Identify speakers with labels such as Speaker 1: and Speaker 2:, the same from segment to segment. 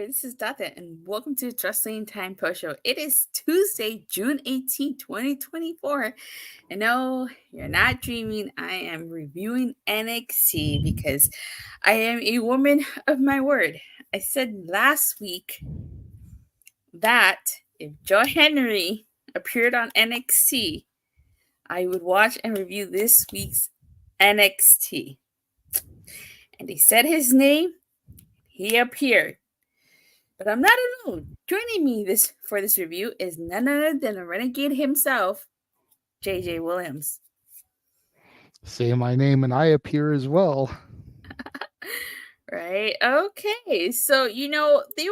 Speaker 1: This is Datila, and welcome to the Wrestling Time Post Show. It is Tuesday, June 18, 2024. And no, you're not dreaming. I am reviewing NXT because I am a woman of my word. I said last week that if Joe Henry appeared on NXT, I would watch and review this week's NXT. And he said his name, he appeared. But I'm not alone. Joining me for this review is none other than the renegade himself, JJ Williams.
Speaker 2: Say my name and I appear as well.
Speaker 1: Right? Okay. So, they've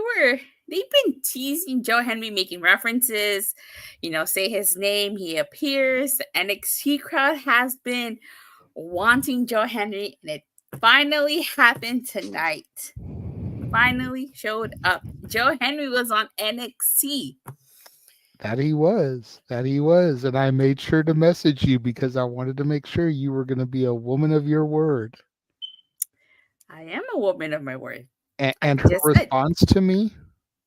Speaker 1: been teasing Joe Henry, making references, say his name, he appears. The NXT crowd has been wanting Joe Henry, and it finally happened tonight. Finally showed up. Joe Henry was on NXT.
Speaker 2: That he was. And I made sure to message you because I wanted to make sure you were going to be a woman of your word.
Speaker 1: I am a woman of my word.
Speaker 2: And her response to me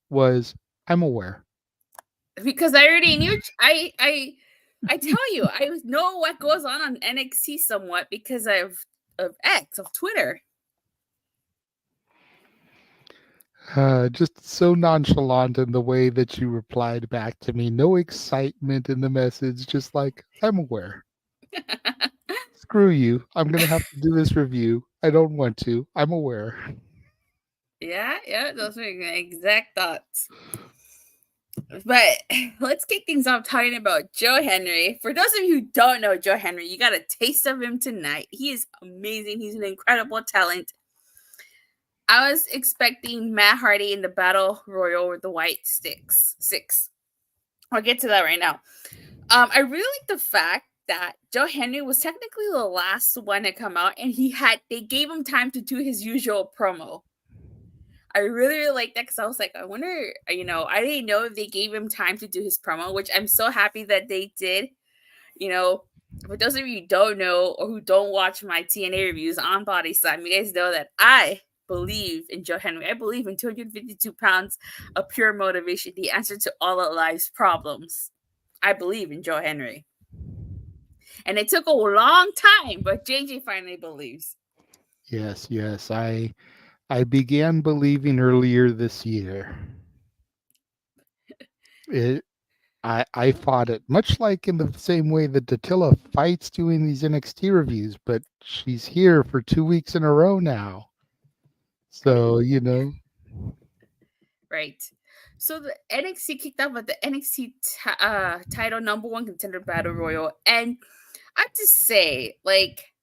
Speaker 2: was, I'm aware.
Speaker 1: Because I already knew. I tell you, I know what goes on NXT somewhat because of Twitter.
Speaker 2: Just so nonchalant in the way that you replied back to me. No excitement in the message. Just like, I'm aware. Screw you. I'm going to have to do this review. I don't want to. I'm aware.
Speaker 1: Yeah. Those are my exact thoughts. But let's kick things off talking about Joe Henry. For those of you who don't know Joe Henry, you got a taste of him tonight. He is amazing. He's an incredible talent. I was expecting Matt Hardy in the Battle Royal with the White Six. I'll get to that right now. I really like the fact that Joe Henry was technically the last one to come out, and they gave him time to do his usual promo. I really, really like that because I was like, I wonder, I didn't know if they gave him time to do his promo, which I'm so happy that they did. For those of you who don't know or who don't watch my TNA reviews on Body Slam, you guys know that I believe in Joe Henry. I believe in 252 pounds of pure motivation, the answer to all of life's problems. I believe in Joe Henry. And it took a long time, but JJ finally believes.
Speaker 2: Yes. I began believing earlier this year. I fought it, much like in the same way that Datila fights doing these NXT reviews, but she's here for 2 weeks in a row now. So,
Speaker 1: Right. So the NXT kicked off with the NXT title #1 contender battle royal. And I have to say, like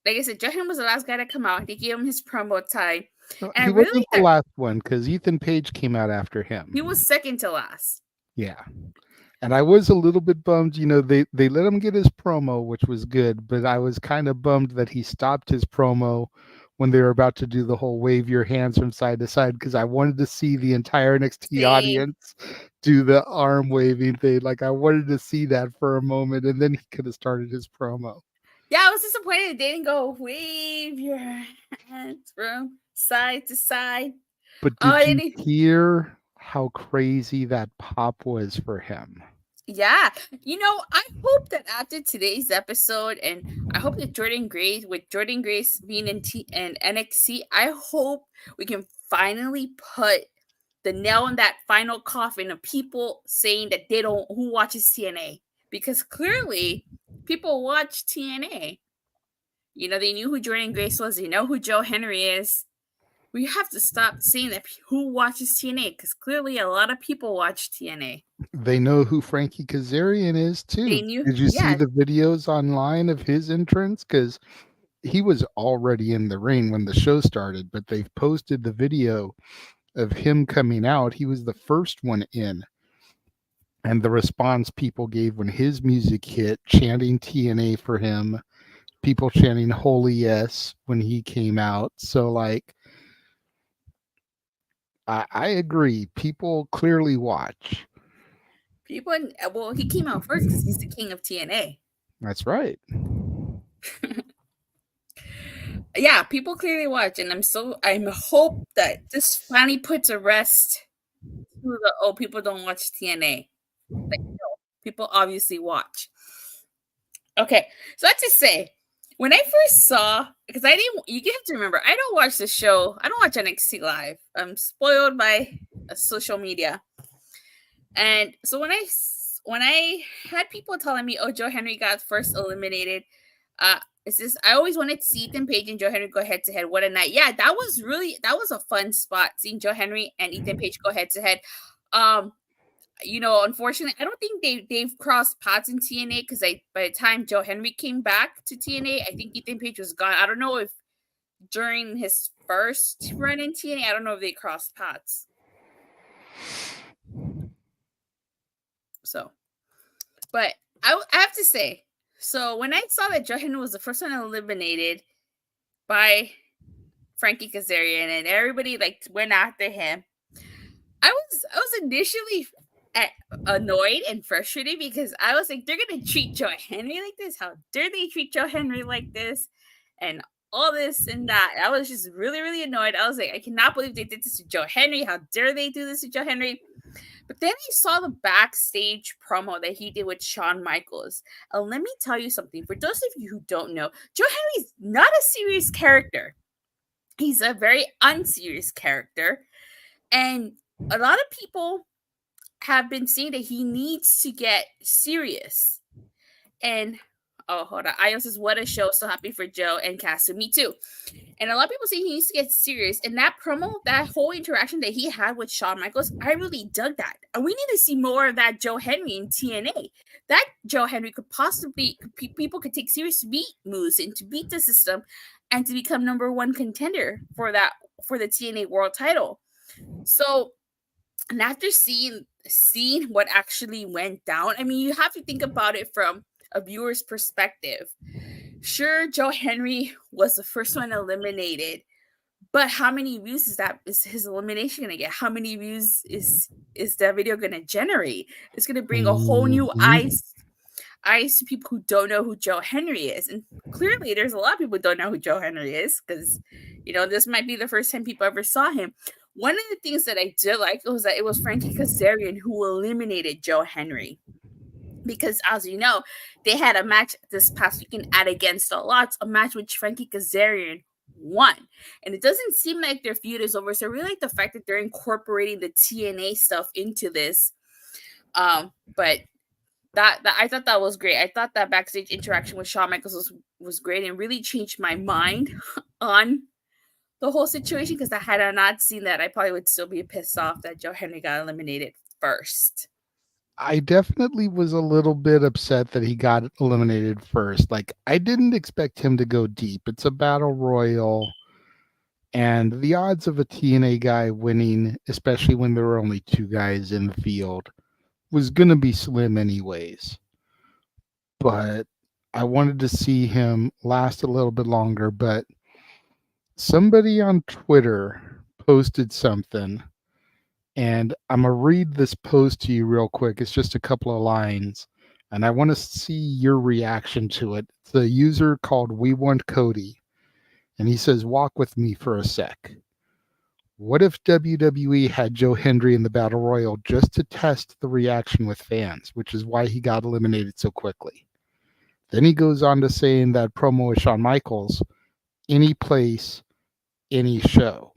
Speaker 1: I said, Joe Henry was the last guy to come out. They gave him his promo time.
Speaker 2: And he wasn't the last one because Ethan Page came out after him.
Speaker 1: He was second to last.
Speaker 2: Yeah. And I was a little bit bummed, they let him get his promo, which was good, but I was kind of bummed that he stopped his promo when they were about to do the whole wave your hands from side to side, because I wanted to see the entire NXT audience do the arm waving thing. Like, I wanted to see that for a moment, and then he could have started his promo.
Speaker 1: Yeah, I was disappointed they didn't go wave your hands from side to side.
Speaker 2: But did you hear how crazy that pop was for him?
Speaker 1: Yeah. I hope that after today's episode, and I hope that Jordan Grace being in NXT, I hope we can finally put the nail in that final coffin of people saying that who watches TNA. Because clearly people watch TNA. They knew who Jordan Grace was. They know who Joe Henry is. We have to stop saying that who watches TNA, because clearly a lot of people watch TNA.
Speaker 2: They know who Frankie Kazarian is too. Did you see the videos online of his entrance? Because he was already in the ring when the show started, but they've posted the video of him coming out. He was the first one in. and the response people gave when his music hit, chanting TNA for him, people chanting Holy Yes when he came out. So, like, I agree. People clearly watch.
Speaker 1: People, well, he came out first because he's the king of TNA.
Speaker 2: That's right.
Speaker 1: Yeah, people clearly watch, and I'm hope that this finally puts a rest to the people don't watch TNA. Like, no, people obviously watch. Okay, so let's just say when I first saw, because I didn't, you have to remember, I don't watch the show. I don't watch NXT live. I'm spoiled by social media, and so when I had people telling me, "Oh, Joe Henry got first eliminated," it's just I always wanted to see Ethan Page and Joe Henry go head to head. What a night! Yeah, that was a fun spot seeing Joe Henry and Ethan Page go head to head. Unfortunately, I don't think they've crossed paths in TNA because by the time Joe Henry came back to TNA, I think Ethan Page was gone. I don't know if during his first run in TNA, I don't know if they crossed paths. So, but I have to say, so when I saw that Joe Henry was the first one eliminated by Frankie Kazarian and everybody went after him, I was initially annoyed and frustrated because I was like, they're gonna treat Joe Henry like this? How dare they treat Joe Henry like this? And all this and that. I was just really, really annoyed. I was like, I cannot believe they did this to Joe Henry. How dare they do this to Joe Henry? But then I saw the backstage promo that he did with Shawn Michaels. And let me tell you something. For those of you who don't know, Joe Henry's not a serious character. He's a very unserious character. And a lot of people have been saying that he needs to get serious. And hold on. Io says, what a show. So happy for Joe and Cass. Me too. And a lot of people say he needs to get serious. And that promo, that whole interaction that he had with Shawn Michaels, I really dug that. And we need to see more of that Joe Henry in TNA. That Joe Henry could possibly, people could take serious to beat Moose and to beat the system and to become number one contender for the TNA world title. So, and after seeing what actually went down, I mean, you have to think about it from a viewer's perspective. Sure, Joe Henry was the first one eliminated, but how many views is his elimination going to get? How many views is that video going to generate? It's going to bring a whole new eyes to people who don't know who Joe Henry is. And clearly there's a lot of people who don't know who Joe Henry is because, this might be the first time people ever saw him. One of the things that I did like was that it was Frankie Kazarian who eliminated Joe Henry. Because as you know, they had a match this past weekend at Against All Odds, a match which Frankie Kazarian won. And it doesn't seem like their feud is over. So I really like the fact that they're incorporating the TNA stuff into this. But that I thought that was great. I thought that backstage interaction with Shawn Michaels was great and really changed my mind on the whole situation, because had I not seen that, I probably would still be pissed off that Joe Henry got eliminated first.
Speaker 2: I definitely was a little bit upset that he got eliminated first. Like, I didn't expect him to go deep. It's a battle royal, and the odds of a TNA guy winning, especially when there were only two guys in the field, was going to be slim anyways. But I wanted to see him last a little bit longer. But somebody on Twitter posted something, and I'm going to read this post to you real quick. It's just a couple of lines, and I want to see your reaction to it. It's a user called We Want Cody, and he says, walk with me for a sec. What if WWE had Joe Hendry in the Battle Royal just to test the reaction with fans, which is why he got eliminated so quickly? Then he goes on to say in that promo with Shawn Michaels, any place, any show.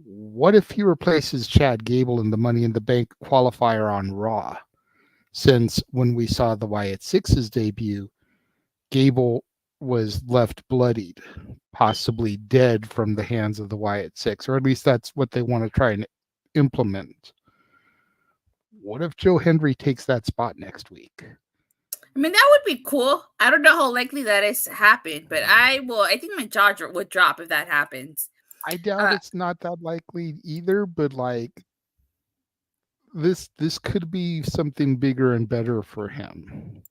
Speaker 2: What if he replaces Chad Gable in the Money in the Bank qualifier on Raw? Since when we saw the Wyatt Six's debut, Gable was left bloodied, possibly dead from the hands of the Wyatt Six, or at least that's what they want to try and implement. What if Joe Hendry takes that spot next week?
Speaker 1: I mean, that would be cool. I don't know how likely that is to happen, but I think my jaw would drop if that happens.
Speaker 2: I doubt it's not that likely either, but like, this could be something bigger and better for him.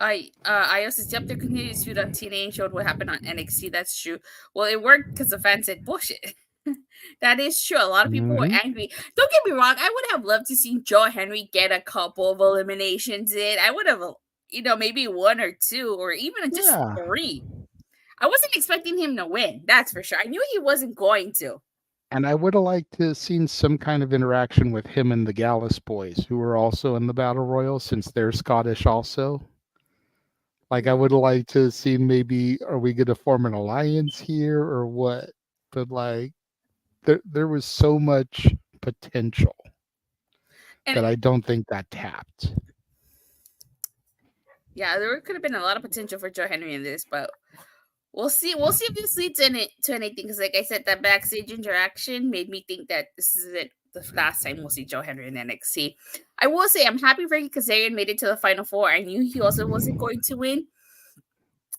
Speaker 1: I also yep, they continued to feud on TNA and showed what happened on NXT. That's true. Well, it worked because the fans said bullshit. That is true. A lot of people were
Speaker 2: Hmm.
Speaker 1: angry. Don't get me wrong. I would have loved to see Joe Henry get a couple of eliminations in. I would have, maybe one or two, or even just
Speaker 2: Yeah,
Speaker 1: three. I wasn't expecting him to win. That's for sure. I knew he wasn't going to.
Speaker 2: and I would have liked to have seen some kind of interaction with him and the Gallus boys, who are also in the Battle Royal, since they're Scottish also. Like, I would have liked to have seen, maybe, are we going to form an alliance here or what? But like, there was so much potential
Speaker 1: And
Speaker 2: that I don't think that tapped.
Speaker 1: yeah, there could have been a lot of potential for Joe Henry in this, but we'll see. We'll see if this leads to anything. Because, like I said, that backstage interaction made me think that this is it. The last time we'll see Joe Henry in NXT. I will say I'm happy for Kazarian made it to the final four. I knew he also wasn't going to win.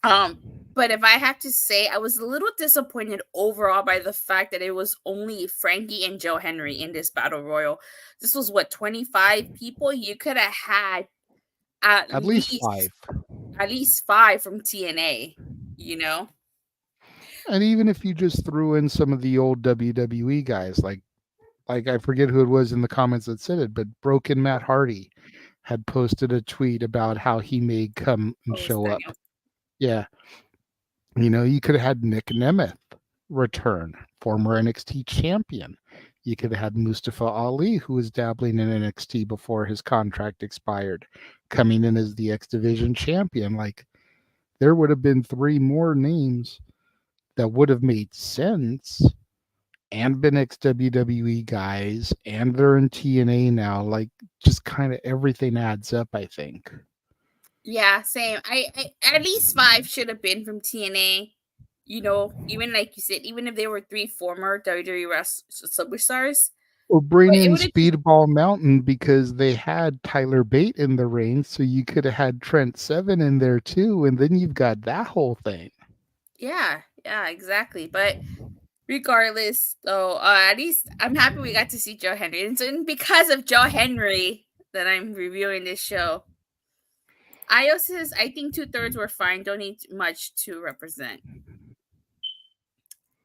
Speaker 1: But if I have to say, I was a little disappointed overall by the fact that it was only Frankie and Joe Henry in this battle royal. This was what, 25 people? You could have had at
Speaker 2: At least
Speaker 1: least
Speaker 2: 5.
Speaker 1: at least 5 from TNA, you know?
Speaker 2: And even if you just threw in some of the old WWE guys, like I forget who it was in the comments that said it, but Broken Matt Hardy had posted a tweet about how he may come and
Speaker 1: Oh, it's
Speaker 2: show up.
Speaker 1: Daniel.
Speaker 2: Yeah. You could have had Nick Nemeth return, former NXT champion. You could have had Mustafa Ali, who was dabbling in NXT before his contract expired, coming in as the X Division champion. Like, there would have been 3 more names that would have made sense and been ex WWE guys, and they're in TNA now. Like, just kind of everything adds up, I think.
Speaker 1: Yeah, same. I at least 5 should have been from TNA. Even like you said, even if they were 3 former WWE superstars,
Speaker 2: Or
Speaker 1: but
Speaker 2: bring
Speaker 1: it
Speaker 2: in
Speaker 1: would have just
Speaker 2: Speedball Mountain, because they had Tyler Bate in the ring, so you could have had Trent Seven in there too, and then you've got that whole thing.
Speaker 1: yeah, exactly. But regardless, though, at least I'm happy we got to see Joe Henry, and so because of Joe Henry that I'm reviewing this show. Ios's, I think 2/3 were fine. Don't need much to represent.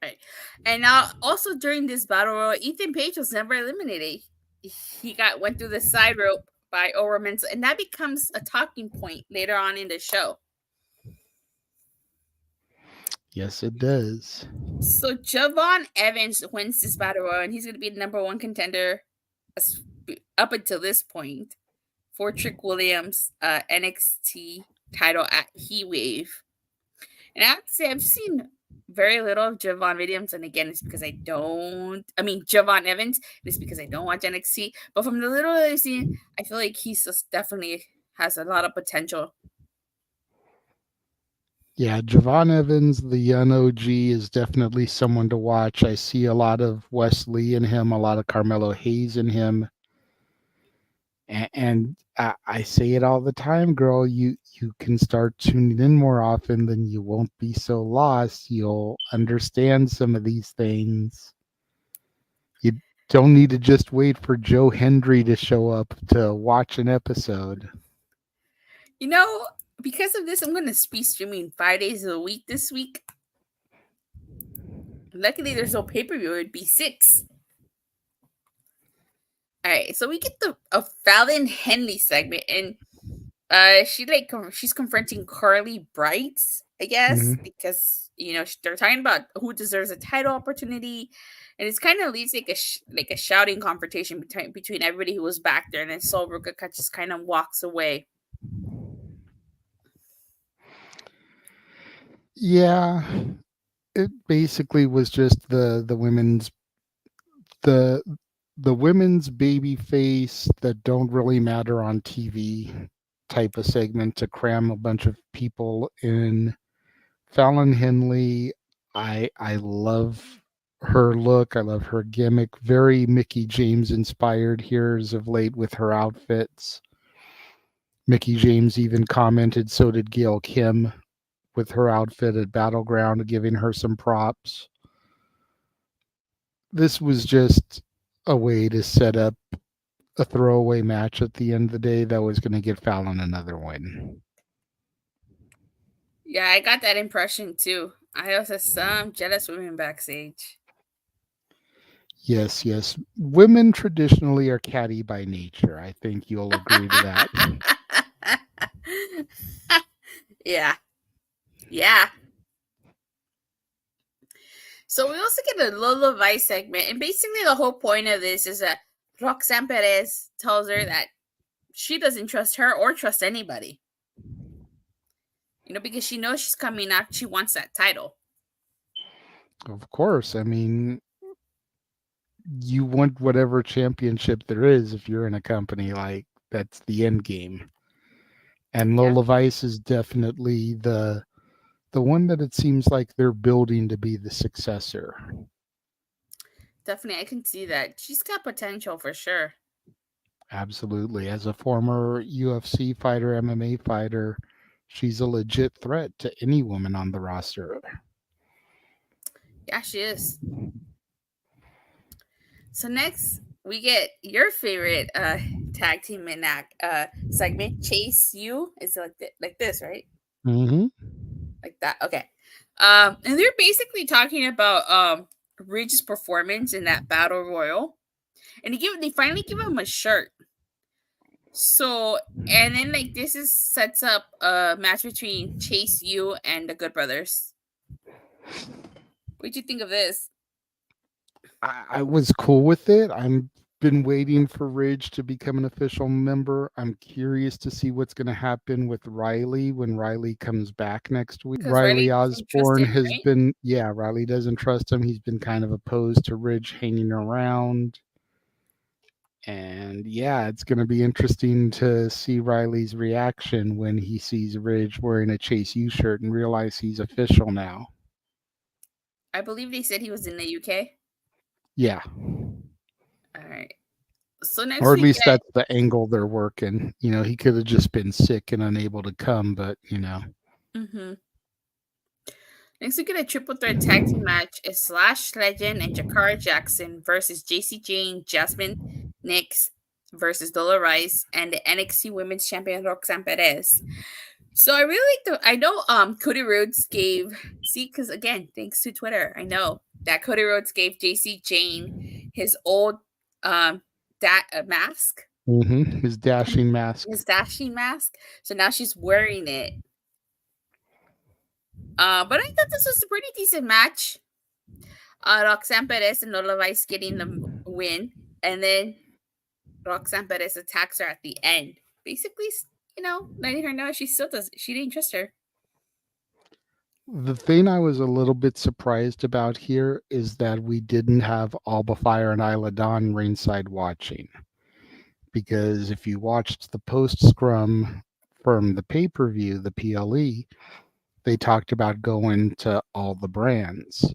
Speaker 1: Right. And now also during this battle royal, Ethan Page was never eliminated. He went through the side rope by Overman, and that becomes a talking point later on in the show.
Speaker 2: Yes, it does.
Speaker 1: So Javon Evans wins this battle royal, and he's going to be the number 1 contender up until this point for Trick Williams' NXT title at Heat Wave. And I have to say, I've seen very little of Javon Williams, and again, it's because Javon Evans, it's because I don't watch NXT. But from the little that I've seen, I feel like he's just definitely has a lot of potential.
Speaker 2: Yeah, Javon Evans, the young OG, is definitely someone to watch. I see a lot of Wesley in him, a lot of Carmelo Hayes in him. And I say it all the time, girl. You can start tuning in more often, then you won't be so lost. You'll understand some of these things. You don't need to just wait for Joe Hendry to show up to watch an episode.
Speaker 1: Because of this, I'm going to be streaming 5 days a week this week. Luckily, there's no pay-per-view. It'd be 6. All right, so we get a Fallon Henley segment, and she's confronting Carlee Bright, I guess, because they're talking about who deserves a title opportunity, and it's kind of leads like a shouting confrontation between everybody who was back there, and then Sol Ruka just kind of walks away.
Speaker 2: Yeah, it basically was just the women's baby face that don't really matter on TV type of segment to cram a bunch of people in. Fallon Henley, I love her look. I love her gimmick. Very Mickey James inspired here as of late with her outfits. Mickey James even commented, so did Gail Kim, with her outfit at Battleground, giving her some props. This was just a way to set up a throwaway match at the end of the day that was going to get Fallon another win.
Speaker 1: Yeah, I got that impression too. I also saw some jealous women backstage.
Speaker 2: Yes, yes. Women traditionally are catty by nature. I think you'll agree to that.
Speaker 1: Yeah, yeah. So we also get a Lola Vice segment, and basically the whole point of this is that Roxanne Perez tells her that she doesn't trust her or trust anybody. Because she knows she's coming out, she wants that title.
Speaker 2: Of course. I mean, you want whatever championship there is if you're in a company, like that's the end game. And
Speaker 1: Yeah,
Speaker 2: Lola Vice is definitely the one that it seems like they're building to be the successor.
Speaker 1: definitely. I can see that. She's got potential for sure.
Speaker 2: Absolutely. As a former UFC fighter, MMA fighter, she's a legit threat to any woman on the roster.
Speaker 1: Yeah, she is. So next we get your favorite tag team in that segment, Chase You. It's like this, right?
Speaker 2: Mm-hmm.
Speaker 1: Like that. Okay. And they're basically talking about Ridge's performance in that battle royal. And they finally give him a shirt. So and then like this is sets up a match between Chase You and the Good Brothers. What do you think of this?
Speaker 2: I was cool with it. I'm been waiting for Ridge to become an official member. I'm curious to see what's going to happen with Riley when Riley comes back next week.
Speaker 1: Because
Speaker 2: Riley
Speaker 1: Riley doesn't trust
Speaker 2: Osborne
Speaker 1: him,
Speaker 2: has
Speaker 1: right?
Speaker 2: been, yeah, Riley doesn't trust him. He's been kind of opposed to Ridge hanging around. And yeah, it's going to be interesting to see Riley's reaction when he sees Ridge wearing a Chase U shirt and realize he's official now.
Speaker 1: I believe they said he was in the UK.
Speaker 2: Yeah.
Speaker 1: All right. So next
Speaker 2: Or at
Speaker 1: we
Speaker 2: least
Speaker 1: get
Speaker 2: that's the angle they're working. He could have just been sick and unable to come, but.
Speaker 1: mm-hmm. Next we get a triple threat tag team match. It's Lash Legend and Jakara Jackson versus Jacy Jayne, Jazmyn, Nyx versus Lola Rice, and the NXT Women's Champion Roxanne Perez. So I really like I know Cody Rhodes gave because again, thanks to Twitter, I know that Cody Rhodes gave Jacy Jayne his old that mask,
Speaker 2: His dashing mask.
Speaker 1: his dashing mask. So now she's wearing it. But I thought this was a pretty decent match. Roxanne Perez and Lola Rice getting the win, and then Roxanne Perez attacks her at the end, basically, letting her know she didn't trust her.
Speaker 2: The thing I was a little bit surprised about here is that we didn't have Alba Fire and Isla Dawn ringside watching. Because if you watched the post scrum from the pay-per-view, the PLE, they talked about going to all the brands.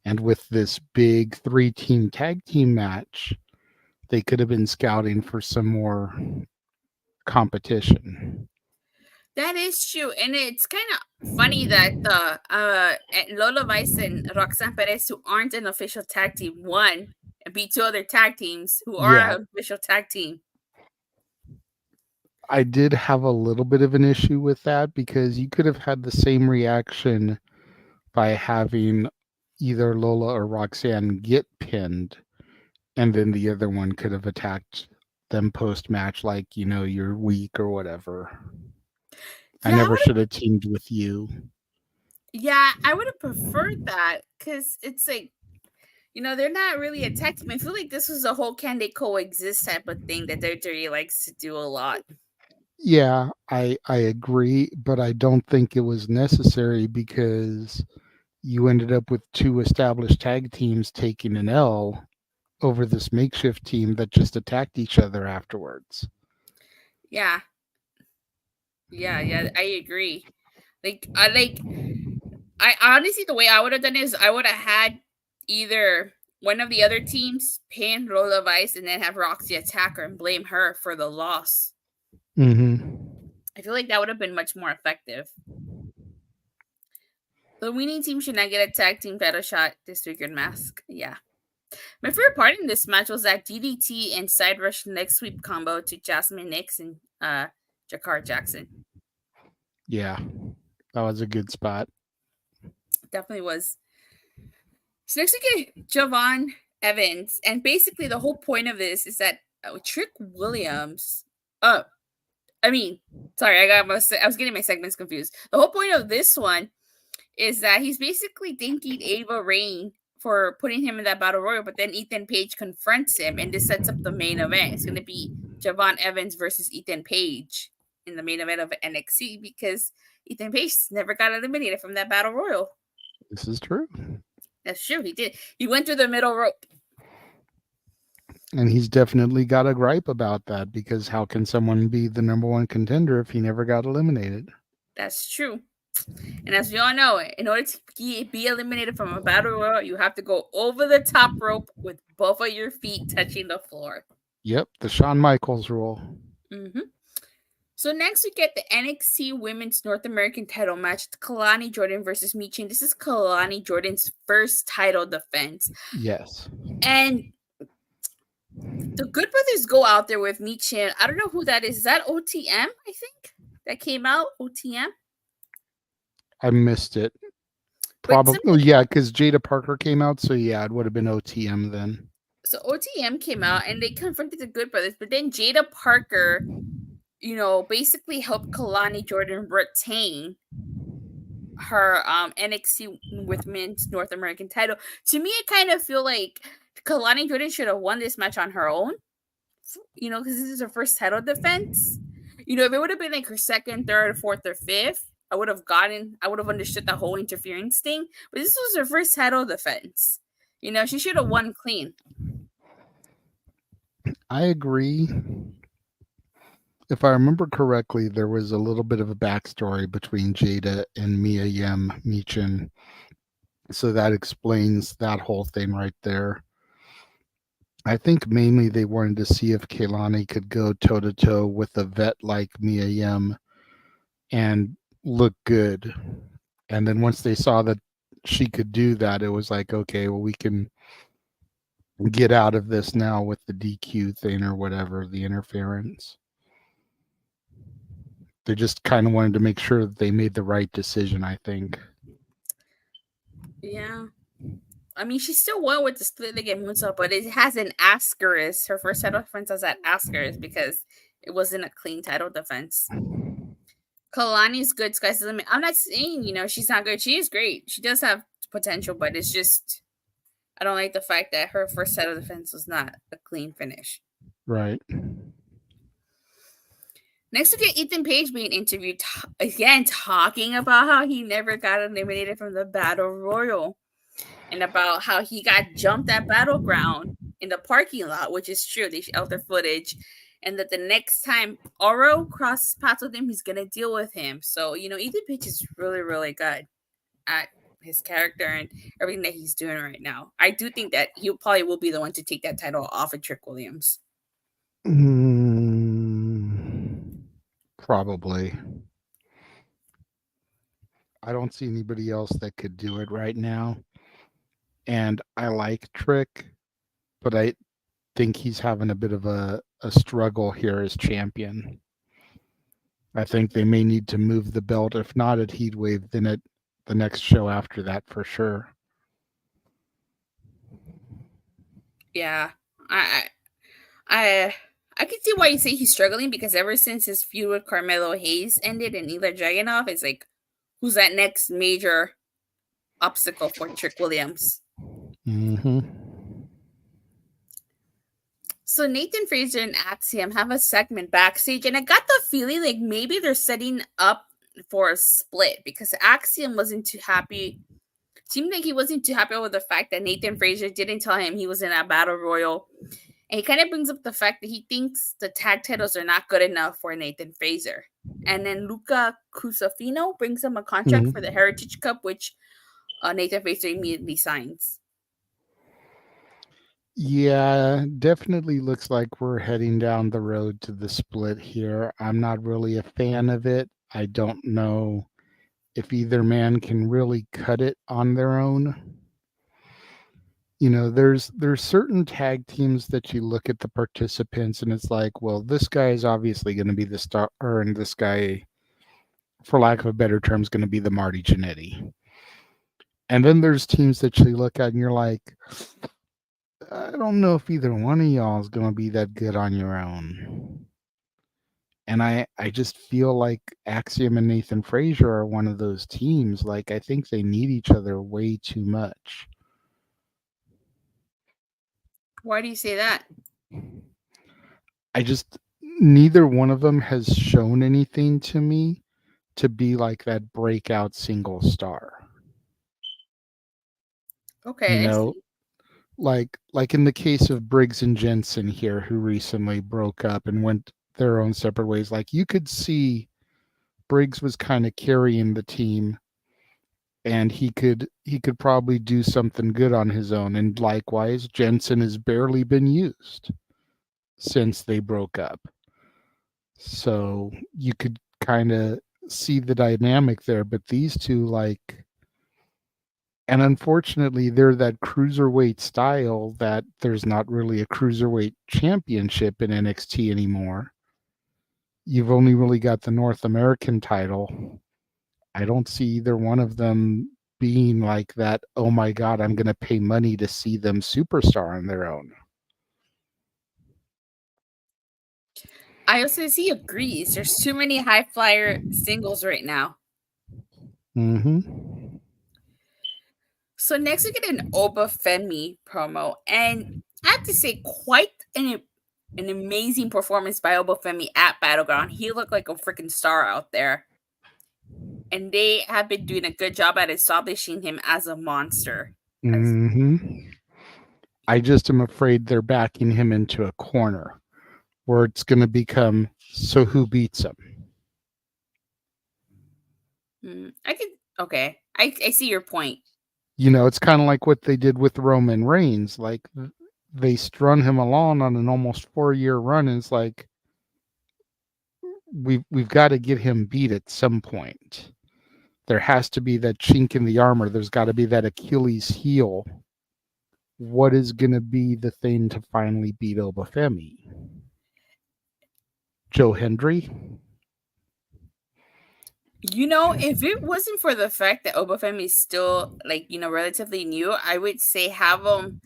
Speaker 2: And with this big 3-team tag team match, they could have been scouting for some more competition.
Speaker 1: That is true, and it's kind of funny that Lola Vice and Roxanne Perez, who aren't an official tag team, won and beat two other tag teams who are
Speaker 2: Yeah,
Speaker 1: an official tag team.
Speaker 2: I did have a little bit of an issue with that because you could have had the same reaction by having either Lola or Roxanne get pinned, and then the other one could have attacked them post match, like, you're weak or whatever. I
Speaker 1: Yeah,
Speaker 2: never should have teamed with you.
Speaker 1: I would have preferred that because it's like, they're not really a tag team. I feel like this was a whole can they coexist type of thing that WWE likes to do a lot.
Speaker 2: Yeah, I agree, but I don't think it was necessary because you ended up with two established tag teams taking an L over this makeshift team that just attacked each other afterwards.
Speaker 1: Yeah, yeah, I agree. I honestly, the way I would have done it is I would have had either one of the other teams pin Lola Vice and then have Roxy attack her and blame her for the loss.
Speaker 2: Mm-hmm.
Speaker 1: I feel like that would have been much more effective. The winning team should not get a tag team title shot this week in Mask. Yeah. My favorite part in this match was that DDT and side rush leg sweep combo to Jazmyn Nix and Jakara Jackson.
Speaker 2: Yeah, that was a good spot.
Speaker 1: Definitely was. So next we get Javon Evans, and basically the whole point of this is that Trick Williams. I was getting my segments confused. The whole point of this one is that he's basically thanking Ava Raine for putting him in that battle royal, but then Ethan Page confronts him, and this sets up the main event. It's going to be Javon Evans versus Ethan Page in the main event of NXT because Ethan Page never got eliminated from that battle royal.
Speaker 2: This is true.
Speaker 1: That's true. He did. He went through the middle rope.
Speaker 2: And he's definitely got a gripe about that because how can someone be the number one contender if he never got eliminated?
Speaker 1: That's true. And as we all know, in order to be eliminated from a battle royal, you have to go over the top rope with both of your feet touching the floor.
Speaker 2: Yep, the Shawn Michaels rule.
Speaker 1: Mm-hmm. So next we get the NXT Women's North American title match, Kelani Jordan versus Michin. This is Kelani Jordan's first title defense.
Speaker 2: Yes.
Speaker 1: And the Good Brothers go out there with Michin. I don't know who that is. Is that OTM, I think? That came out? OTM?
Speaker 2: I missed it. Probably, yeah, because Jada Parker came out, so yeah, it would have been OTM then.
Speaker 1: So OTM came out, and they confronted the Good Brothers, but then Jada Parker, basically helped Kelani Jordan retain her NXT Women's North American title. To me, I kind of feel like Kelani Jordan should have won this match on her own, because this is her first title defense. If it would have been like her second, third, fourth, or fifth, I would have understood the whole interference thing. But this was her first title defense. She should have won clean.
Speaker 2: I agree. If I remember correctly, there was a little bit of a backstory between Jada and Mia Yim Michin. So that explains that whole thing right there. I think mainly they wanted to see if Kelani could go toe-to-toe with a vet like Mia Yim and look good. And then once they saw that she could do that, it was like, okay, well, we can get out of this now with the DQ thing or whatever, the interference. They just kind of wanted to make sure that they made the right decision, I think.
Speaker 1: Yeah. I mean, she still won with the split leg and moonsault, but it has an asterisk. Her first title defense has that asterisk because it wasn't a clean title defense. Kalani's good, sky's the limit. I'm not saying, she's not good. She is great. She does have potential, but it's just, I don't like the fact that her first title defense was not a clean finish.
Speaker 2: Right.
Speaker 1: Next, we get Ethan Page being interviewed, again, talking about how he never got eliminated from the Battle Royal. And about how he got jumped at Battleground in the parking lot, which is true. They showed their footage. And that the next time Oro crosses paths with him, he's going to deal with him. So, Ethan Page is really, really good at his character and everything that he's doing right now. I do think that he probably will be the one to take that title off of Trick Williams.
Speaker 2: Probably. I don't see anybody else that could do it right now. And I like Trick, but I think he's having a bit of a struggle here as champion. I think they may need to move the belt, if not at Heatwave, then at the next show after that for sure.
Speaker 1: Yeah, I can see why you say he's struggling because ever since his feud with Carmelo Hayes ended and Ilya Dragunov, it's like, who's that next major obstacle for Trick Williams?
Speaker 2: Mm-hmm.
Speaker 1: So Nathan Frazer and Axiom have a segment backstage, and I got the feeling like maybe they're setting up for a split because Axiom wasn't too happy. Seemed like he wasn't too happy with the fact that Nathan Frazer didn't tell him he was in a battle royal. And he kind of brings up the fact that he thinks the tag titles are not good enough for Nathan Frazer. And then Luca Cusafino brings him a contract for the Heritage Cup, which Nathan Frazer immediately signs.
Speaker 2: Yeah, definitely looks like we're heading down the road to the split here. I'm not really a fan of it. I don't know if either man can really cut it on their own. there's certain tag teams that you look at the participants and it's like, well, this guy is obviously going to be the star, and this guy, for lack of a better term, is going to be the Marty Jannetty. And then there's teams that you look at and you're like, I don't know if either one of y'all is going to be that good on your own. And I just feel like Axiom and Nathan Frazer are one of those teams. Like, I think they need each other way too much.
Speaker 1: Why do you say that?
Speaker 2: Neither one of them has shown anything to me to be like that breakout single star.
Speaker 1: Okay, I see.
Speaker 2: Like in the case of Briggs and Jensen here, who recently broke up and went their own separate ways. Like, you could see Briggs was kind of carrying the team, and he could probably do something good on his own. And likewise, Jensen has barely been used since they broke up. So you could kind of see the dynamic there. But these two, like, and unfortunately, they're that cruiserweight style that there's not really a cruiserweight championship in NXT anymore. You've only really got the North American title. I don't see either one of them being like that, oh my God, I'm going to pay money to see them superstar on their own.
Speaker 1: I also see agrees. There's too many high flyer singles right now.
Speaker 2: Mm-hmm.
Speaker 1: So next we get an Oba Femi promo, and I have to say, quite an amazing performance by Oba Femi at Battleground. He looked like a freaking star out there, and they have been doing a good job at establishing him as a monster.
Speaker 2: Mm-hmm. I just am afraid they're backing him into a corner where it's going to become, so who beats him?
Speaker 1: I see your point.
Speaker 2: It's kind of like what they did with Roman Reigns. Like, they strung him along on an almost 4-year run, and it's like, we've got to get him beat at some point. There has to be that chink in the armor. There's got to be that Achilles heel. What is going to be the thing to finally beat Oba Femi? Joe Hendry?
Speaker 1: If it wasn't for the fact that Oba Femi is still, relatively new, I would say have him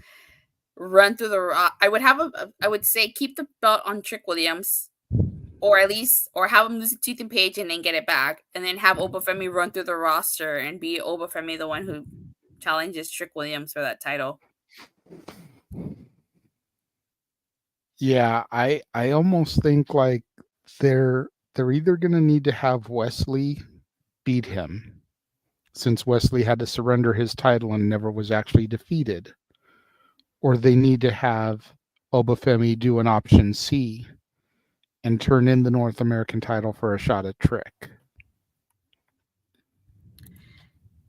Speaker 1: run through the. I would say keep the belt on Trick Williams, or have him lose to Ethan Page and then get it back, and then have Oba Femi run through the roster and be Oba Femi the one who challenges Trick Williams for that title.
Speaker 2: Yeah, I almost think like they're either going to need to have Wesley beat him, since Wesley had to surrender his title and never was actually defeated, or they need to have Oba Femi do an option C and turn in the North American title for a shot at Trick.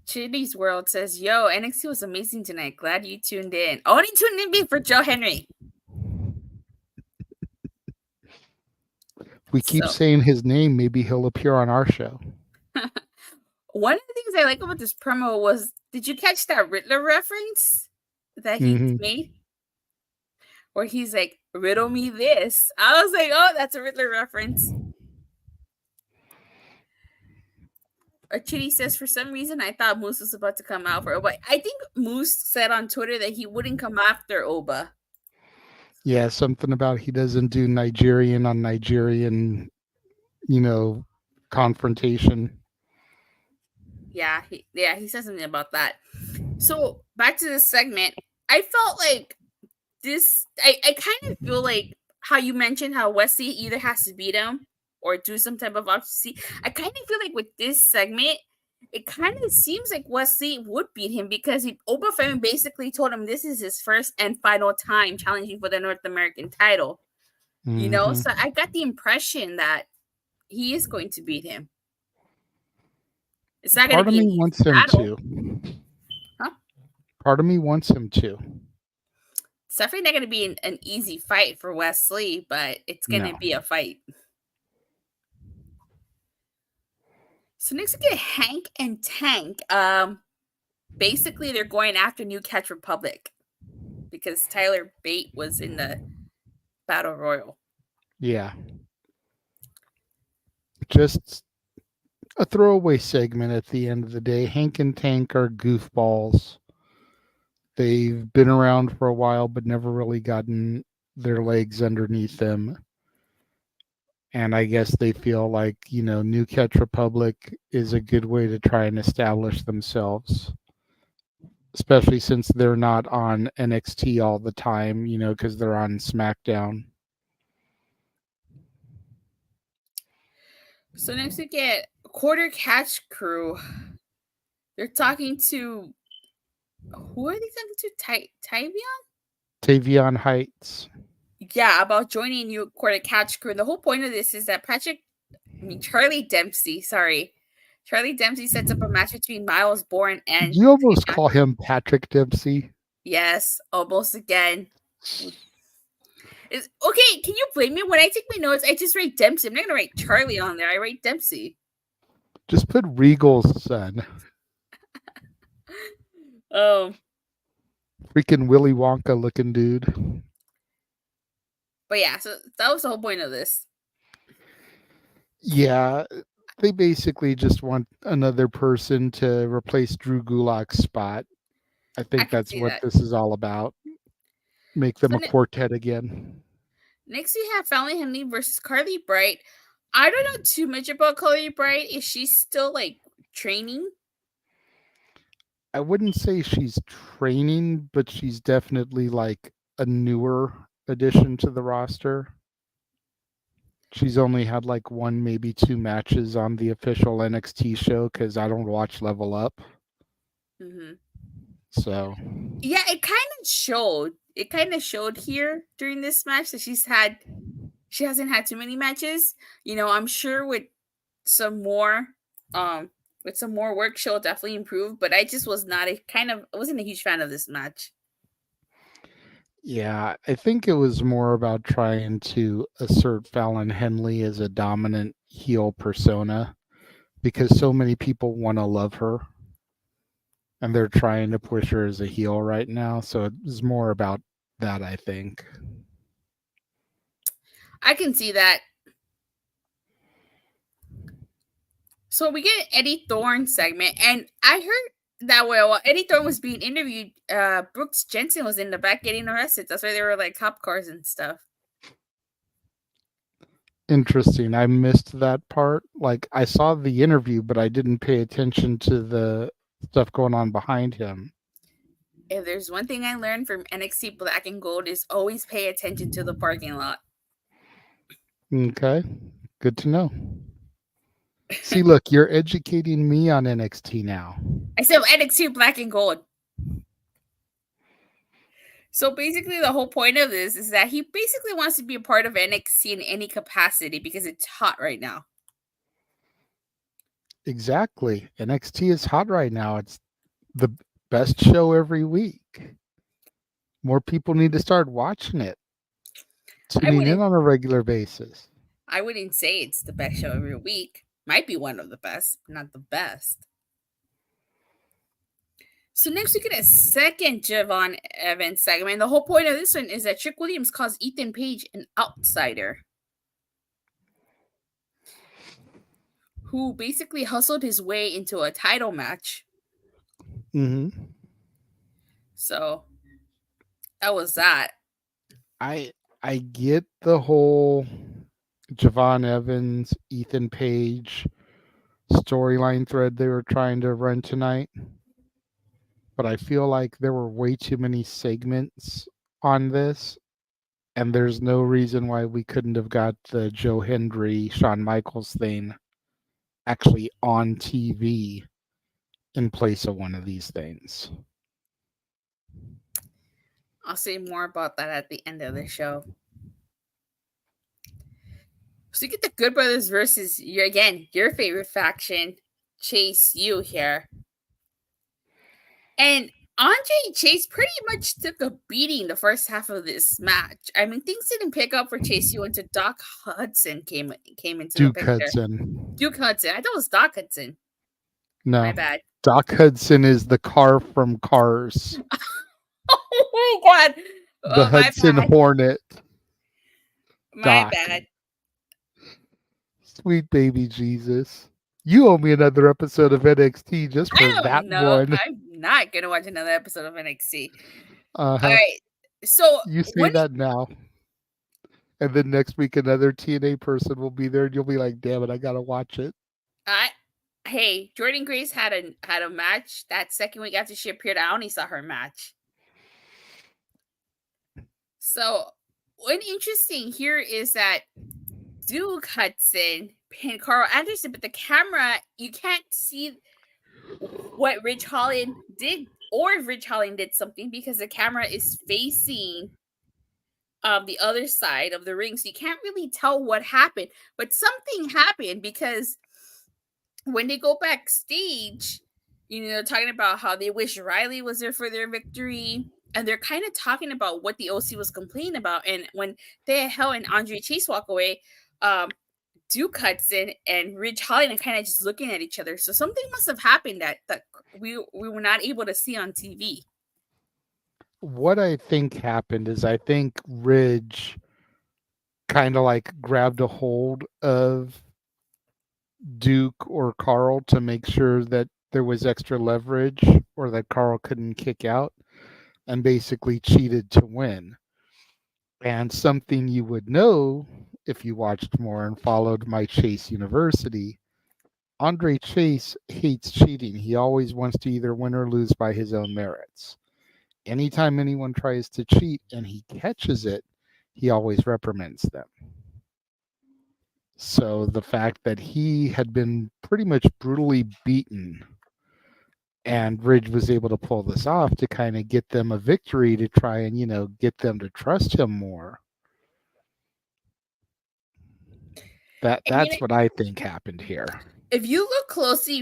Speaker 1: Chitty's World says, "Yo, NXT was amazing tonight. Glad you tuned in. Only tuned in for Joe Henry."
Speaker 2: We keep saying his name. Maybe he'll appear on our show.
Speaker 1: One of the things I like about this promo was, did you catch that Riddler reference that he made? Where he's like, riddle me this. I was like, oh, that's a Riddler reference. Chitty says, for some reason, I thought Moose was about to come out for Oba. I think Moose said on Twitter that he wouldn't come after Oba.
Speaker 2: Yeah, something about he doesn't do Nigerian on Nigerian, confrontation.
Speaker 1: Yeah, he said something about that. So back to this segment, I felt like this. I kind of feel like how you mentioned how Wesley either has to beat him or do some type of option. I kind of feel like with this segment, it kind of seems like Wesley would beat him because Oba Femi basically told him this is his first and final time challenging for the North American title. So I got the impression that he is going to beat him. It's not going to be an easy battle.
Speaker 2: Huh? Part of me wants him to.
Speaker 1: It's definitely not going to be an easy fight for Wesley, but it's going to be a fight. So next we get Hank and Tank. Basically, they're going after New Catch Republic. because Tyler Bate was in the Battle Royal.
Speaker 2: Yeah. Just a throwaway segment at the end of the day. Hank and Tank are goofballs. They've been around for a while, but never really gotten their legs underneath them. And I guess they feel like, New Catch Republic is a good way to try and establish themselves, especially since they're not on NXT all the time, because they're on SmackDown.
Speaker 1: So next we get Quarter Catch Crew. They're talking to, who are they talking to?
Speaker 2: Tavion Heights.
Speaker 1: Yeah, about joining new Quarter Catch Crew. And the whole point of this is that Charlie Dempsey sets up a match between Miles Bourne and...
Speaker 2: You almost call him Patrick Dempsey.
Speaker 1: Yes, almost again. Okay, can you blame me? When I take my notes, I just write Dempsey. I'm not going to write Charlie on there. I write Dempsey.
Speaker 2: Just put Regal's son.
Speaker 1: Oh.
Speaker 2: Freaking Willy Wonka looking dude.
Speaker 1: But yeah, so that was the whole point of this.
Speaker 2: Yeah, they basically just want another person to replace Drew Gulak's spot. I think that's what this is all about. Make them a quartet again.
Speaker 1: Next, we have Fallon Henley versus Carlee Bright. I don't know too much about Carlee Bright. Is she still training?
Speaker 2: I wouldn't say she's training, but she's definitely a newer addition to the roster. She's only had one, maybe 2 matches on the official NXT show because I don't watch Level Up.
Speaker 1: Mm-hmm.
Speaker 2: So
Speaker 1: yeah, it kind of showed. It kind of showed here during this match that she hasn't had too many matches. I'm sure with some more work, she'll definitely improve. But I just wasn't a huge fan of this match.
Speaker 2: Yeah, I think it was more about trying to assert Fallon Henley as a dominant heel persona because so many people want to love her and they're trying to push her as a heel right now. So it's more about that, I think.
Speaker 1: I can see that. So we get an Eddy Thorn segment, and I heard that while Eddy Thorn was being interviewed, Brooks Jensen was in the back getting arrested. That's why they were cop cars and stuff.
Speaker 2: Interesting. I missed that part. I saw the interview, but I didn't pay attention to the stuff going on behind him.
Speaker 1: If there's one thing I learned from NXT Black and Gold is always pay attention to the parking lot.
Speaker 2: Okay. Good to know. See, look, you're educating me on NXT now.
Speaker 1: I said NXT Black and Gold. So basically, the whole point of this is that he basically wants to be a part of NXT in any capacity because it's hot right now.
Speaker 2: Exactly. NXT is hot right now. It's the best show every week. More people need to start watching it. Tuning in on a regular basis.
Speaker 1: I wouldn't say it's the best show every week. Might be one of the best, not the best. So next we get a second Javon Evans segment. The whole point of this one is that Trick Williams calls Ethan Page an outsider who basically hustled his way into a title match.
Speaker 2: Mm-hmm.
Speaker 1: So that was that.
Speaker 2: I get the whole Javon Evans, Ethan Page storyline thread they were trying to run tonight. But I feel like there were way too many segments on this, and there's no reason why we couldn't have got the Joe Hendry, Shawn Michaels thing actually on TV in place of one of these things.
Speaker 1: I'll say more about that at the end of the show. So you get the Good Brothers versus your favorite faction, Chase U here. And Andre Chase pretty much took a beating the first half of this match. I mean, things didn't pick up for Chase U until Doc Hudson came into the picture. Duke Hudson. I thought it was Doc Hudson.
Speaker 2: No.
Speaker 1: My bad.
Speaker 2: Doc Hudson is the car from Cars.
Speaker 1: Oh Oh my god.
Speaker 2: The
Speaker 1: Oh, my
Speaker 2: Hudson
Speaker 1: bad.
Speaker 2: Hornet,
Speaker 1: My
Speaker 2: Doc.
Speaker 1: bad.
Speaker 2: Sweet baby Jesus. You owe me another episode of NXT just for
Speaker 1: I
Speaker 2: that
Speaker 1: don't know.
Speaker 2: one.
Speaker 1: I'm not gonna watch another episode of NXT. All
Speaker 2: Uh-huh.
Speaker 1: right. So
Speaker 2: You say
Speaker 1: when
Speaker 2: that now. And then next week another TNA person will be there and you'll be like, damn it, I gotta watch it.
Speaker 1: I hey, Jordan Grace had a match that second week after she appeared. I only saw her match. So one interesting here is that Duke Hudson pinned Carl Anderson, but the camera, you can't see what Ridge Holland did or if Ridge Holland did something because the camera is facing the other side of the ring. So you can't really tell what happened. But something happened because when they go backstage, they're talking about how they wish Riley was there for their victory. And they're kind of talking about what the OC was complaining about. And when Thea Hell and Andre Chase walk away, Duke Hudson and Ridge Holland are kind of just looking at each other. So something must have happened that we were not able to see on TV.
Speaker 2: What I think happened is I think Ridge kind of like grabbed a hold of Duke or Carl to make sure that there was extra leverage or that Carl couldn't kick out and basically cheated to win. And something you would know if you watched more and followed my Chase University, Andre Chase hates cheating. He always wants to either win or lose by his own merits. Anytime anyone tries to cheat and he catches it, he always reprimands them. So the fact that he had been pretty much brutally beaten and Ridge was able to pull this off to kind of get them a victory to try and, get them to trust him more. That's what I think happened here.
Speaker 1: If you look closely,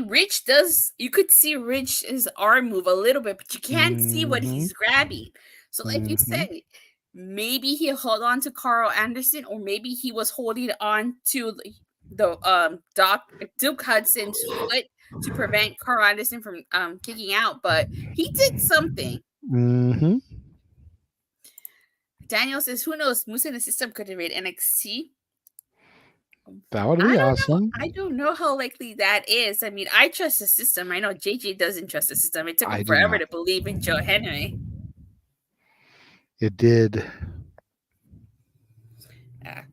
Speaker 1: you could see Ridge's arm move a little bit, but you can't see what he's grabbing. So like you said, maybe he held on to Carl Anderson, or maybe he was holding on to the Duke Hudson's foot to prevent Carl Anderson from kicking out, but he did something. Daniel says, who knows, Moose in the system could invade NXT.
Speaker 2: That would be awesome.
Speaker 1: I don't know how likely that is. I mean, I trust the system. I know JJ doesn't trust the system. It took him forever to believe in Joe Henry.
Speaker 2: It did.
Speaker 1: Yeah.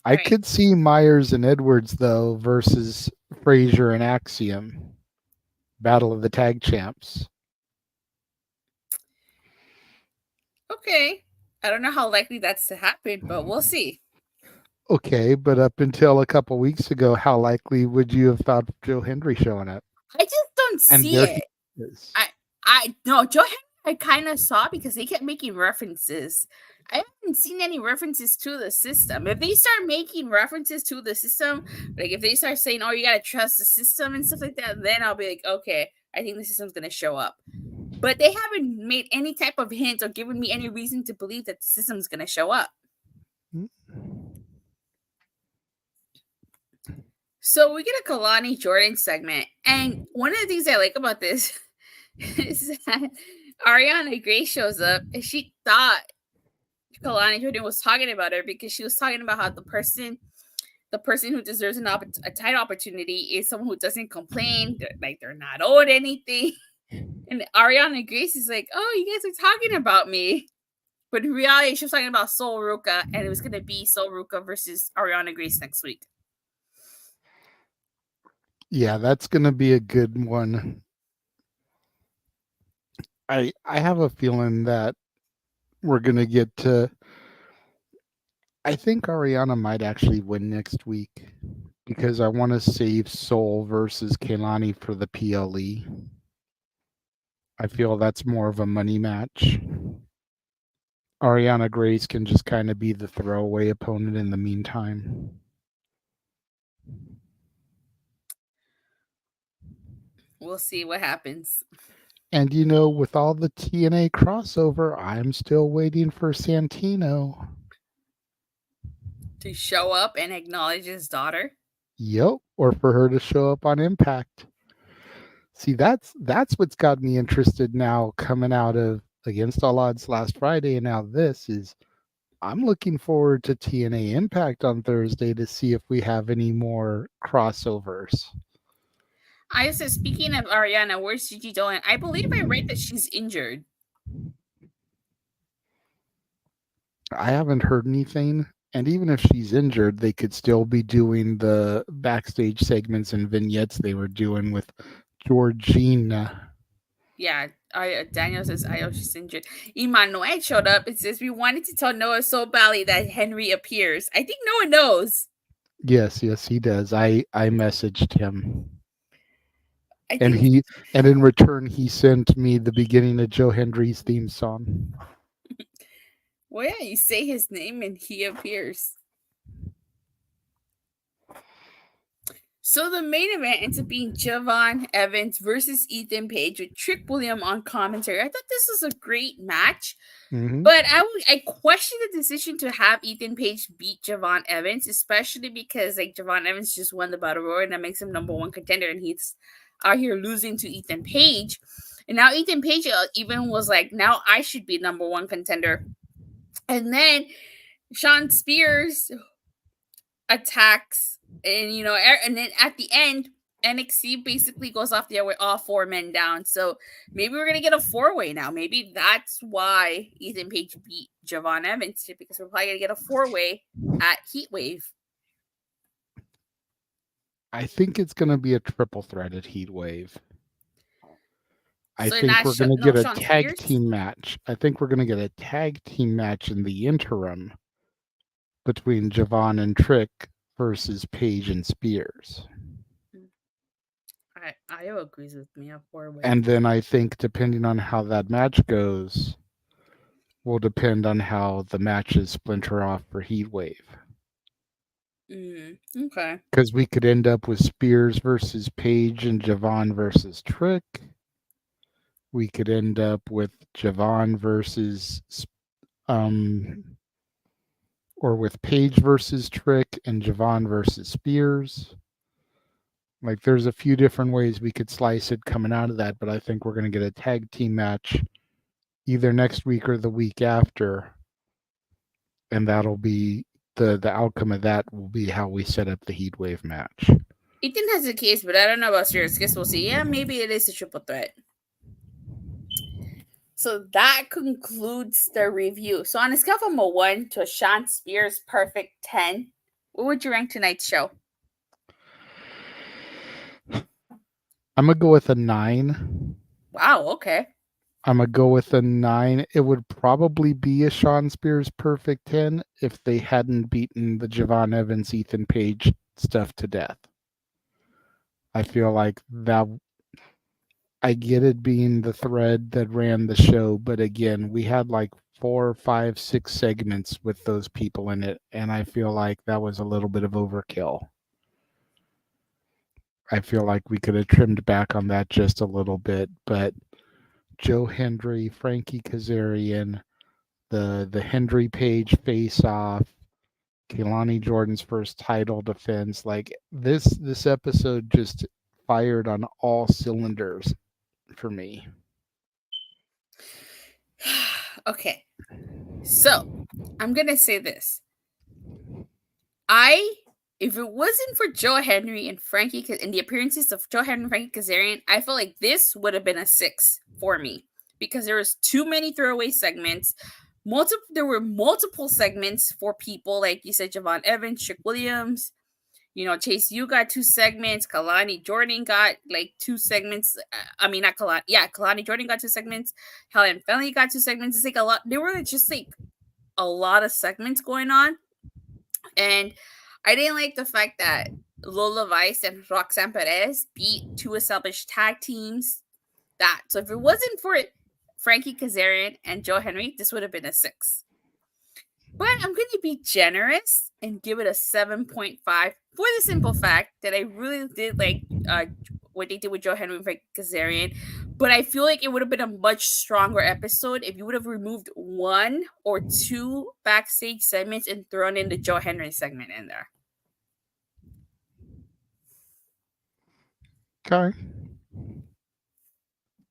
Speaker 2: I could see Myers and Edwards, though, versus Frazer and Axiom. Battle of the Tag Champs.
Speaker 1: Okay. I don't know how likely that's to happen, but we'll see.
Speaker 2: Okay, but up until a couple weeks ago, how likely would you have thought Joe Hendry showing up?
Speaker 1: I just don't see it. No, Joe Henry I kind of saw because they kept making references. I haven't seen any references to the system. If they start making references to the system, like if they start saying, oh, you gotta trust the system and stuff like that, then I'll be like, okay, I think the system's gonna show up. But they haven't made any type of hint or given me any reason to believe that the system's gonna show up. So we get a Kelani Jordan segment. And one of the things I like about this is that Ariana Grace shows up and she thought Kelani Jordan was talking about her because she was talking about how the person who deserves a title opportunity is someone who doesn't complain, they're not owed anything. And Ariana Grace is like, oh, you guys are talking about me. But in reality, she was talking about Sol Ruka, and it was going to be Sol Ruka versus Ariana Grace next week.
Speaker 2: Yeah, that's going to be a good one. I have a feeling that we're going to get to... I think Ariana might actually win next week because I want to save Sol versus Kelani for the PLE. I feel that's more of a money match. Ariana Grace can just kind of be the throwaway opponent in the meantime.
Speaker 1: We'll see what happens.
Speaker 2: And with all the TNA crossover, I'm still waiting for Santino
Speaker 1: to show up and acknowledge his daughter.
Speaker 2: Yep, or for her to show up on Impact. See, that's what's got me interested now coming out of Against All Odds last Friday, and now this is. I'm looking forward to TNA Impact on Thursday to see if we have any more crossovers.
Speaker 1: I said, speaking of Ariana, where's Gigi Dolan? I believe I read that she's injured.
Speaker 2: I haven't heard anything. And even if she's injured, they could still be doing the backstage segments and vignettes they were doing with Georgina.
Speaker 1: Yeah, Daniel says, I know she's injured. Emmanuel showed up. It says, we wanted to tell Noah so badly that Henry appears. I think Noah knows.
Speaker 2: Yes, he does. I messaged him.
Speaker 1: I
Speaker 2: And
Speaker 1: think,
Speaker 2: in return he sent me the beginning of Joe Hendry's theme song.
Speaker 1: well, yeah, you say his name and he appears. So the main event ends up being Javon Evans versus Ethan Page with Trick William on commentary. I thought this was a great match, but I question the decision to have Ethan Page beat Javon Evans, especially because like Javon Evans just won the Battle Royal and that makes him number one contender, and he's out here losing to Ethan Page. And now Ethan Page even was like, now I should be number one contender. And then Sean Spears attacks, and and then at the end, NXT basically goes off the air with all four men down. So maybe we're gonna get a four-way now. Maybe that's why Ethan Page beat Javon Evans, because we're probably gonna get a four-way at Heatwave.
Speaker 2: I think it's going to be a triple threat at Heatwave. I think we're going to get a tag team match. I think we're going to get a tag team match in the interim between Javon and Trick versus Page and Spears.
Speaker 1: Io agrees with me, a four-way.
Speaker 2: And then I think depending on how that match goes will depend on how the matches splinter off for Heatwave.
Speaker 1: Okay.
Speaker 2: Because we could end up with Spears versus Page and Javon versus Trick. We could end up with Javon versus or with Page versus Trick and Javon versus Spears. Like there's a few different ways we could slice it coming out of that, but I think we're going to get a tag team match either next week or the week after. And that'll be the outcome of that will be how we set up the Heatwave match.
Speaker 1: Ethan has a case, but I don't know about Spears. Guess we'll see. Yeah, maybe it is a triple threat. So that concludes the review. So on a scale from a 1 to a Sean Spears perfect 10, what would you rank tonight's show?
Speaker 2: I'm going to go with a 9.
Speaker 1: Wow, okay.
Speaker 2: I'm going to go with a 9. It would probably be a Sean Spears perfect 10 if they hadn't beaten the Javon Evans, Ethan Page stuff to death. I feel like that. I get it being the thread that ran the show, but again, we had like 4, 5, 6 segments with those people in it, and I feel like that was a little bit of overkill. I feel like we could have trimmed back on that just a little bit, but Joe Hendry, Frankie Kazarian, the Hendry Page face-off, Kelani Jordan's first title defense, like this episode just fired on all cylinders for me.
Speaker 1: Okay. So, I'm going to say this. If it wasn't for Joe Hendry and Frankie and the appearances of Joe Hendry and Frankie Kazarian, I feel like this would have been a 6 for me because there was too many throwaway segments. There were multiple segments for people, like you said, Javon Evans, Trick Williams. Chase, you got 2 segments. Kelani Jordan got like 2 segments. I mean, not Kelani. Yeah, Kelani Jordan got 2 segments. Helen Henley got 2 segments. It's like a lot. There were just like a lot of segments going on. And I didn't like the fact that Lola Vice and Roxanne Perez beat 2 established tag teams. So if it wasn't for Frankie Kazarian and Joe Hendry, this would have been a 6. But I'm going to be generous and give it a 7.5 for the simple fact that I really did like what they did with Joe Hendry and Frankie Kazarian. But I feel like it would have been a much stronger episode if you would have removed 1 or 2 backstage segments and thrown in the Joe Hendry segment in there.
Speaker 2: Okay.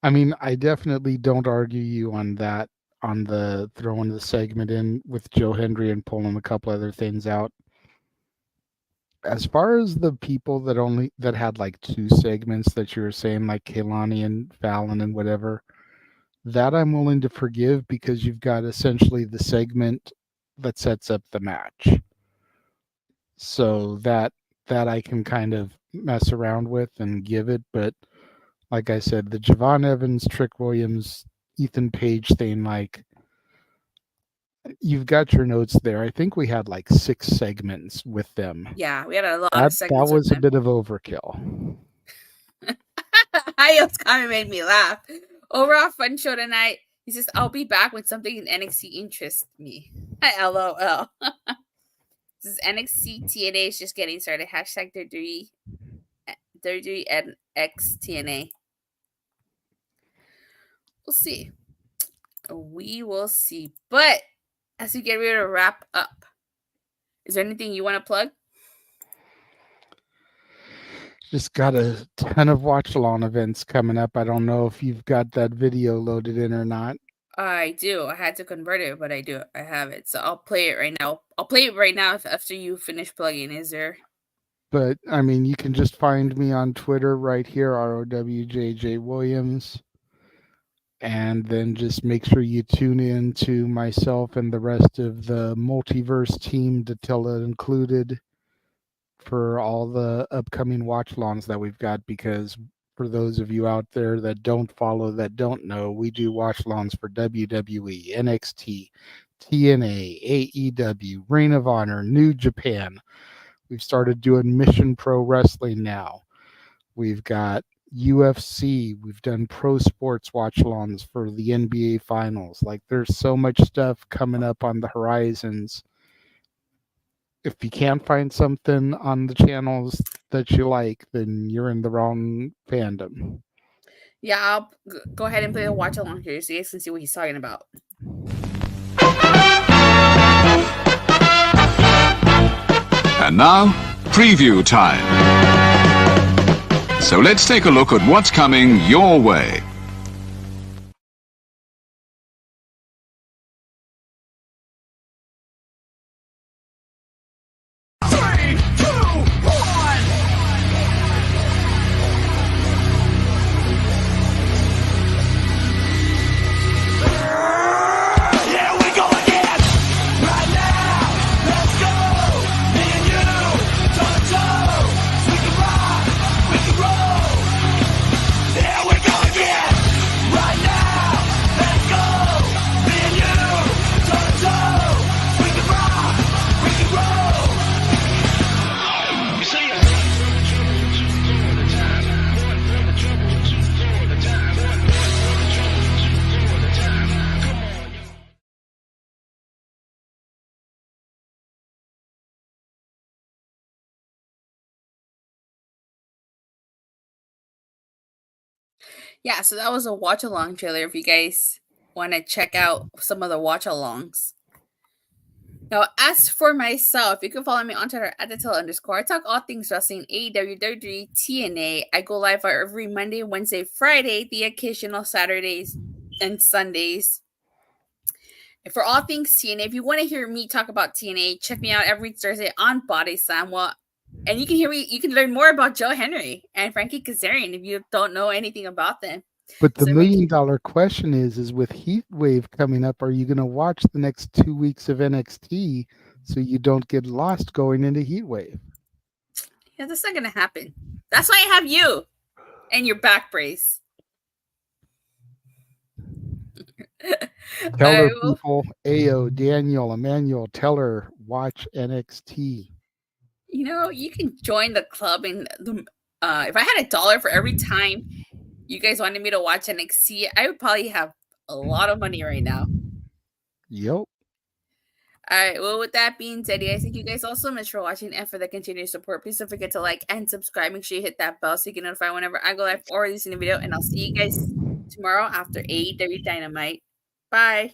Speaker 2: I mean, I definitely don't argue you on that, on the throwing the segment in with Joe Hendry and pulling a couple other things out. As far as the people that had like 2 segments that you were saying, like Kelani and Fallon and whatever, that I'm willing to forgive because you've got essentially the segment that sets up the match. So that I can kind of mess around with and give it, but like I said, the Javon Evans, Trick Williams, Ethan Page thing, like, you've got your notes there. I think we had like 6 segments with them.
Speaker 1: Yeah, we had a lot of segments.
Speaker 2: That was a bit of overkill.
Speaker 1: I just kind of made me laugh. Overall, fun show tonight. He says, I'll be back when something in NXT interests me. LOL. This is NXT TNA is just getting started. Hashtag WWE NX TNA. We'll see. We will see. But as we get ready to wrap up, is there anything you want to plug?
Speaker 2: Just got a ton of watch-along events coming up. I don't know if you've got that video loaded in or not.
Speaker 1: I do. I had to convert it, but I do. I have it. So I'll play it right now. I'll play it right now after you finish plugging. Is there?
Speaker 2: But, I mean, you can just find me on Twitter right here, ROWJJ Williams. And then just make sure you tune in to myself and the rest of the multiverse team, Datila included, for all the upcoming watch-alongs that we've got, because for those of you out there that don't follow, that don't know, we do watch-alongs for WWE, NXT, TNA, AEW, Ring of Honor, New Japan. We've started doing Mission Pro Wrestling now. We've got UFC. We've done pro sports watch-alongs for the NBA Finals. Like, there's so much stuff coming up on the horizons. If you can't find something on the channels that you like, then you're in the wrong fandom.
Speaker 1: Yeah, I'll go ahead and play the watch-along here so you guys can see what he's talking about.
Speaker 3: And now, preview time. So let's take a look at what's coming your way.
Speaker 1: Yeah, so that was a watch-along trailer if you guys want to check out some of the watch-alongs. Now, as for myself, you can follow me on Twitter at @Datila_. I talk all things wrestling, AEW, WWE, TNA. I go live every Monday, Wednesday, Friday, the occasional Saturdays and Sundays. And for all things TNA, if you want to hear me talk about TNA, check me out every Thursday on Body Slam. And you can hear me, you can learn more about Joe Hendry and Frankie Kazarian if you don't know anything about them.
Speaker 2: But the $1,000,000 question is with Heatwave coming up, are you going to watch the next 2 weeks of NXT so you don't get lost going into Heatwave?
Speaker 1: Yeah, that's not going to happen. That's why I have you and your back brace.
Speaker 2: Tell her, people, Ayo, Daniel, Emmanuel, tell her, watch NXT.
Speaker 1: You know, you can join the club, and if I had $1 for every time you guys wanted me to watch NXT, I would probably have a lot of money right now.
Speaker 2: Yep.
Speaker 1: All right. Well, with that being said, guys, thank you guys all so much for watching and for the continued support. Please don't forget to like and subscribe. Make sure you hit that bell so you get notified whenever I go live or release a new video. And I'll see you guys tomorrow after AEW Dynamite. Bye.